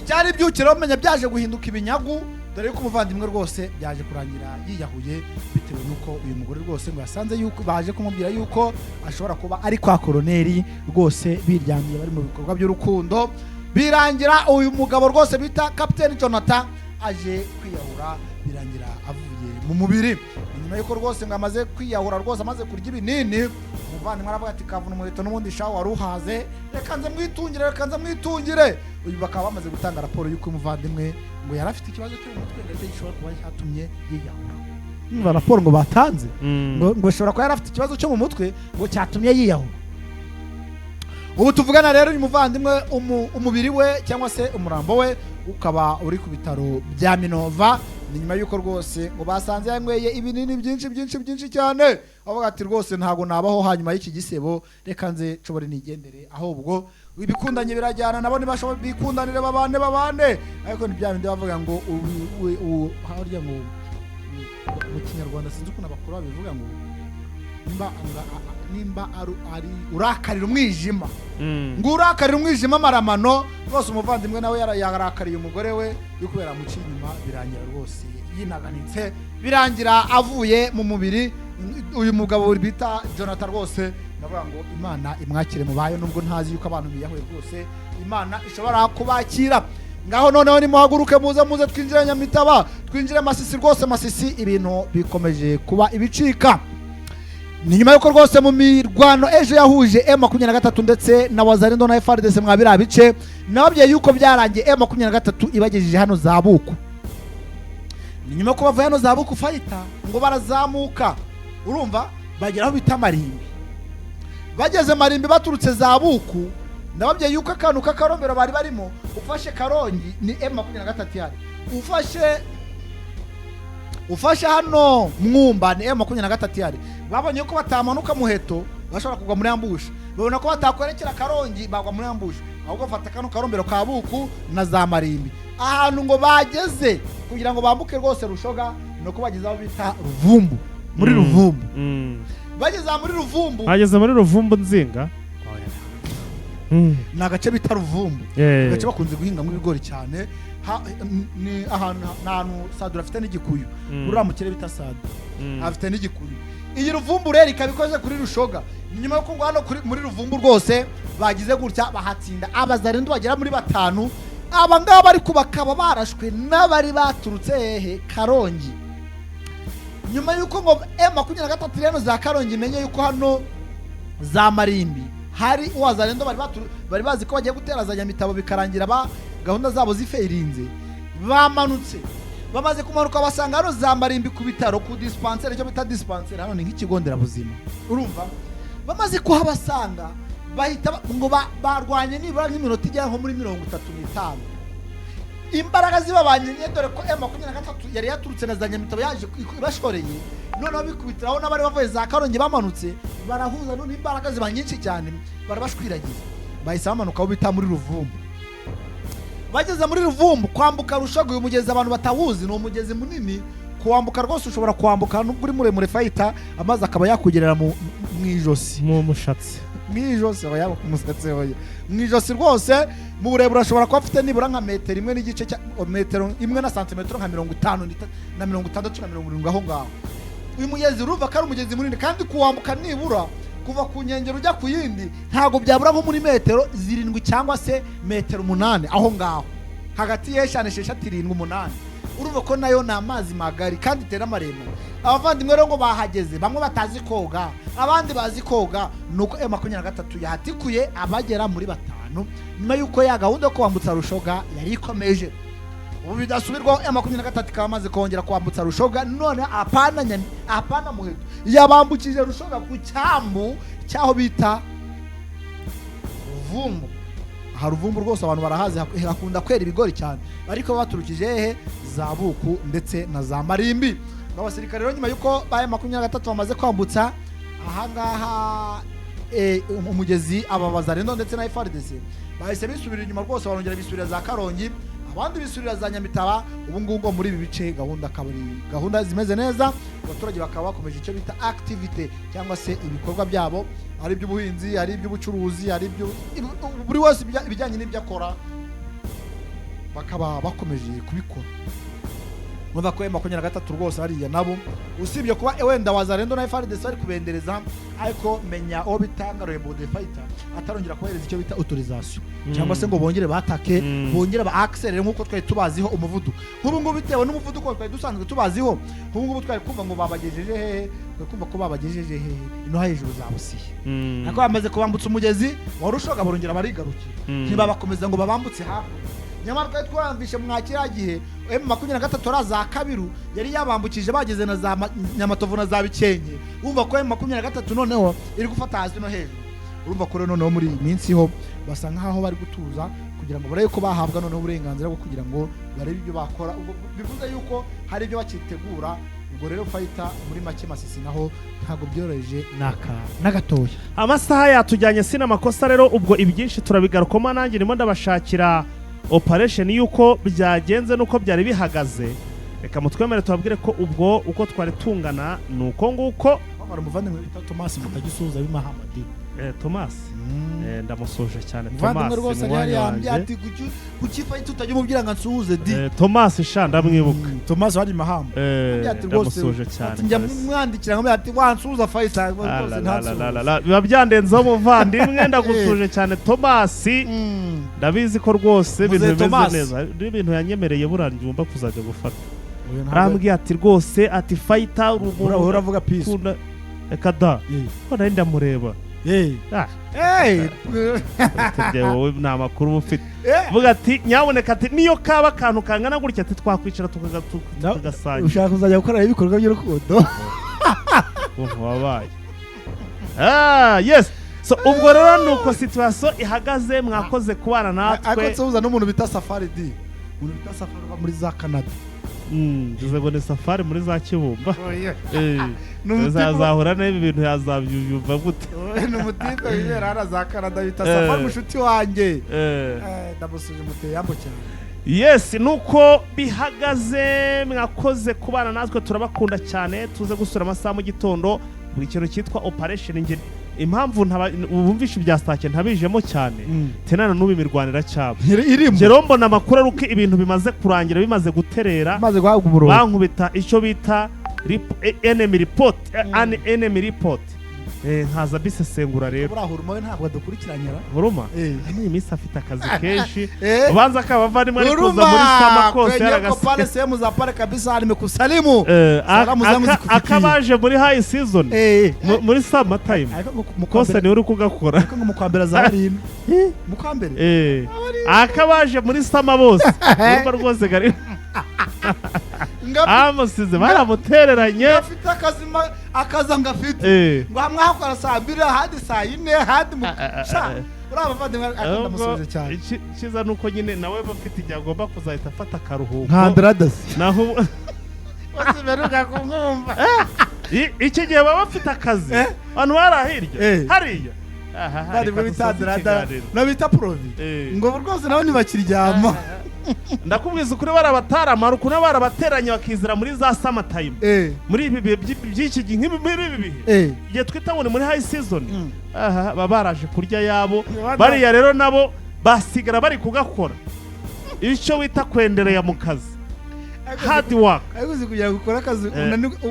icyari ibyuki rero menya byaje guhinduka ibinyagu dore yuko umuvandimwe rwose byaje kurangira yiyahuye bitewe nuko uyu mugore rwose ngo yasanze yuko baje kumubwira yuko ashobora kuba ari kwa koloneli rwose biryamiye bari mu bikorwa by'urukundo birangira uyu mugabo rwose bita kapiteni Jonathan aje kwiyahura birangira avuye mu mubiri nyuma yuko rwose ngo amaze kwiyahura rwose amaze kurya ibinini umuvandimwe aravuga ati kavuna umuheto n'ubundi shaho waruhaze reka nze mwitungire uyu bakaba bamaze gutanga raporo y'uko umuvandimwe ngo yari afite ikibazo cyo mu mutwe ndetse gishobora kuba cyatumye yiyahura niba raporo ngo batanze ngo ashobora kuba yari afite ikibazo cyo mu mutwe ngo cyatumye yiyahura ubu tuvugana rero uyu muvandimwe umubiri we cyangwa se umurambo we ukaba uri ku bitaro bya Minova ni nyuma yuko rwose ngo basanze yanyweye ibinini byinshi cyane avuga ati rwose ntago nabaho hanyuma y'iki gisebo reka nze nshobore nigendere ahubwo ibikundanye birajyana nabo ntibashobora bikundanire babane ariko ni bya bindi bavuga ngo harya ngo mu Kinyarwanda sinzi ukuntu abakuru babivuga ngo nimba ari urakarira umwijima ngo urakarira umwijima maramano rwose umuvandimwe nawe yarakariye umugore we kubera muci inyuma birangira rwose yinaganitse birangira avuye mu mubiri uyu mugabo bita Jonathan rwose ndavuga ngo Imana imwakire mu bayo nubwo ntazi yuko abantu biyahuye rwose Imana ishobora kubakira ngaho noneho nimuhaguruke muze twinjire Nyamitaba twinjire Masisi rwose Masisi ibintu bikomeje kuba ibicika ni nyuma yuko rwose mu mirwano ejo yahuje M23 ndetse na Wazalendo na FARDC mwabira bice nababye yuko byarangiye M23 ibagejeje hano za Buku. Ni nyuma ko bava hano za Buku fighter ngo barazamuka urumva bageraho bita Marimbi. Bageze Marimbi baturutse za Buku nababye yuko akantu k'akarombero bari barimo ufashe Karongi ni M23 yari ufashe hano Mwumba ni M23 yari babonye ko batamanuka muheto bashobora kugwa muri ambush babona ko batakwerekera Karongi bagwa muri ambush ahubwo fata kano karombero ka Buku na za Marimbi ahantu ngo bageze kugira ngo bambuke rwose Rushoga nuko bageze aho bita Ruvumbu muri Ruvumbu bageze muri Ruvumbu nzinga na gace bita Ruvumbu gace bakunze guhinga mu bigori cyane ni ahantu Sadura afite n'igikuyu urura mu kirere bita Sadura afite n'igikuyu iyi Ruvumbu rero ikabikoze kuri Rushoga nyuma yo kungwa hano muri Ruvumbu rwose bagize gutya bahatsinda Abazalendo bagera muri 5 aba ngaba ariko bakaba barashwe n'abari baturutse hehe Karongi nyuma yuko ngo M23 rero za Karongi menye yuko hano za Marimbi hari Wazalendo bari bazi ko bagiye gutera za Nyamitabo bikarangira gahunda zabo zifeirinze bamanutse bamaze kumanuka basanga hano za Marimbi ku bitaro ku dispensaire cyo bita dispensaire hano ni nk'ikigo nderabuzima urumva bamaze kuhabasanga bahita ngo barwanye nibura nk'iminota ijya nko muri 35 imbaraga zibabanye dore ko M23 yari yaturutse na za Nyamitabo yaje bashoreye none bikubitiraho n'abari bavuye za Karongi bamanutse barahuza none imbaraga ziba nyinshi cyane barabashwiragiza bahise bamanuka aho bita muri Ruvumbu bageze muri Ruvumbu kwambuka Rushoga uyu mugezi abantu batawuzi ni umugezi munini kuwambuka rwose ushobora kwambuka n'ubwo uri muremure fighter amazi akaba yakugerera mu ijosi mu mushatsi mwijosi yaba kumusatsi hoye mwijosi rwose mu burebure ashobora kuba afite nibura nka metero imwe n'igice cya metero imwe na santimetero nka 50 na 60 na 70 aho ngaho uyu mugezi ruva kari umugezi munini kandi kuwambuka nibura kuva ku nyengero ujya ku yindi ntago byabura nko muri metero 7 cyangwa se metero 8 aho ngaho hagati y'eshane 6-7-8 urumva ko nayo na amazi magari kandi tera maremare abavandimwe rero ngo bahageze bamwe batazi koga abandi bazi koga nuko M23 yahatikuye abagera muri 5 nyuma yuko ya gahunda ko kwambutsa Rushoga yari ikomeje ubu bidasubirwaho M23 kamaze kongera kwambutsa Rushoga none apana muheto yabambukije Rushoga ku cyambu cyaho bita Ruvumbu Ruvumbu rwose abantu barahazi hakunda kwera ibigori cyane ariko baturukije hehe za Buku ndetse na za Marimbi n'abasirikare rero nyuma yuko baye 23 bamaze kwambutsa ahangaha umugezi Abazalendo ndetse na FARDC bahise bisubira inyuma rwose barongera bisubira za Karongi abandi bisubira za Nyamitaba ubu ngubu muri ibi bice gahunda zimeze neza abaturage bakaba bakomeje icyo bita activity cyangwa se ibikorwa byabo ari by'ubuhinzi ari by'ubucuruzi ari buri wese ibijyanye n'ibyo akora bakaba bakomeje kubikora Mwumva ko M23 rwose hariya nabo usibye kuba wenda Wazalendo na FARDC bari kubendereza ariko menya aho bitanga Rainbow the Fighter atarongera kohereza icyo bita autorisation cyangwa se ngo bongere batake bongere ba accelerate nkuko twari tubaziho umuvuduko nk'ubu ngubu bitewe n'umuvuduko twari dusanzwe tubaziho nk'ubu ngubu twari kumva ngo babagejeje hehe kumva ko babagejeje hehe ino hejuru za Busiye nako bamaze kubambutsa umugezi wa Rushoga barongera barigarukira ntibabakomeza ngo babambutse hafi nyamara twari twamvishe mwakira gihe M23 araza kabiru yari yabambukije bageze na za Nyamatovu na za Bikenke umva ko M23 noneho iri gufata hasi no hejuru urumva ko noneho muri minsi ho basa nkaho bari gutuza kugira ngo barebe ko bahabwa noneho uburenganzira bwo kugira ngo barebe ibyo bakora bivuze yuko hari ibyo bakitegura ubwo rero fighter muri make Masisi naho ntago byoroheje nagatoya amasaha yatujyanye sina makosa rero ubwo ibyinshi turabigarukoma nanjye ndimo ndabashakira operation yuko byagenze nuko byari bihagaze reka mutwemere tubabwire ko ubwo uko twari tungana nuko nguko bamara umuvandimwe bita Thomas Mutagisuza b'Mahamadi Thomas ndamusoje cyane Thomas rwose yari yambye ati kukifa tutajye mubwira ngo nsuhuze di Thomas shanda mwibuka Thomas wari Mahamba ndamusoje cyane njya mwandikira ngo ati wansuhuza Faisal rwose ntatsuhuza biba byandenzeho muvandimwe ndagusuje cyane Thomas ndabizi ko rwose ibintu bimeze neza ibintu yanyemereye burangiye umba kuzajya gufata arambwiye ati rwose ati fighter uravuga peace reka da ko nari ndamureba tujye wowe nta makuru uba ufite vuga ati nyaboneka ati niyo kaba akantu kangana gutya ati twakwicara tugasangira ushaka kuzajya gukora ibikorwa by'urukundo wabaye yes so ubwo rero nuko situation ihagaze mwakoze kubana natwe ariko tuza n'umuntu bita Safari D umuntu bita Safari muri za Canada duze ngo ni Safari muri za Kibumba zahura n'ibi bintu yazabyumva gute n'umutipe wibera hano za Canada bita Safari mushuti wanjye ndamusuje muteye yambo cyane yes nuko bihagaze mwakoze kubana natwe turabakunda cyane tuze gusura amasaha mu gitondo buri kintu cyitwa operation nge impamvu ubumvisha ibya stake ntabijemo cyane tenana n'ubu imirwanira cyabo Jerombo na makuru aruke ibintu bimaze kurangira bimaze guterera bankubita icyo bita enemy report enemy report nkaza bisesengura rero burahuruma we ntabwo dukurikiranyira buruma ni imisi afite akazi kenshi ubanza akabavandimwe ari kuza muri sama kose yaragasiye sehemu za pale kabisa nimekusalimu akabaje muri high season muri summer time kose ni uri kugakora ariko ngo mukwambera za harimo mukwambere akabaje muri summer bose urumva rwose gari amusize baramutereranye afite akazi ngafite ngo hamwe hakora saa 2 hadi saa 4 hadi urabavandimwe ndamusoje cyane kiza nuko nyine nawe bafite igihe agomba kuzahita afata akaruhuko nkandradas naho basiberuka kumwumva iki gihe baba bafite akazi abantu barahirya hariya bari muri tadrada no bita provi ngo rwose nawe nibakiryama ndakubwiza ukuri barabatarama rukuna barabateranya bakizira muri za summer time muri ibi by'iki gihe nk'ibi bihe igihe twita ngo ni muri high season baraje kurya yabo bariya rero nabo basigara bari kugakora icyo wita kwendereye mu kazi hard work aguze kugira gukora akazi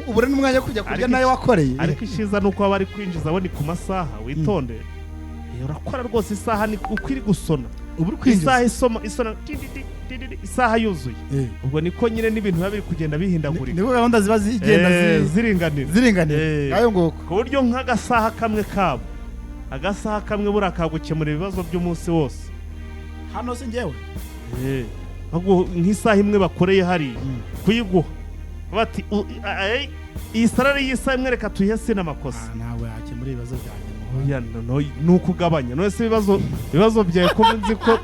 ubure n'umwanya kujya kurya nayo wakoreye ariko ishiza nuko bari kwinjiza bo ni ku masaha witonde urakora rwose isaha ni ukwiri gusona isaha isona isaha yuzuye ubwo niko nyine n'ibintu biba biri kugenda bihindagurika niko gahunda ziba zigenda ziringanira ayo ngoko ku buryo nk'agasaha kamwe kabo agasaha kamwe burakagukemura ibibazo by'umunsi wose hano se njyewe nk'isaha imwe bakoreye hari kuyiguha bati iyi salari y'isaha imwe reka tuyihe sinamakosa ntawe yakemura ibibazo byanjye ni ukugabanya none se ibibazo byawe ko nzi ko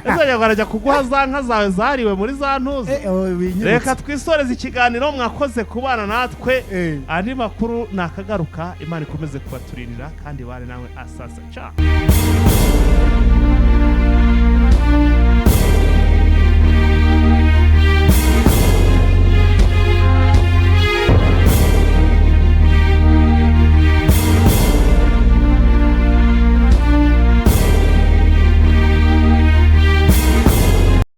ese barajya kuguha za nka zawe zariwe muri za ntuzi reka twisoreze ikiganiro mwakoze kubana natwe andi makuru nakagaruka Imana ikomeze kubaturirira kandi bari nawe asasa cha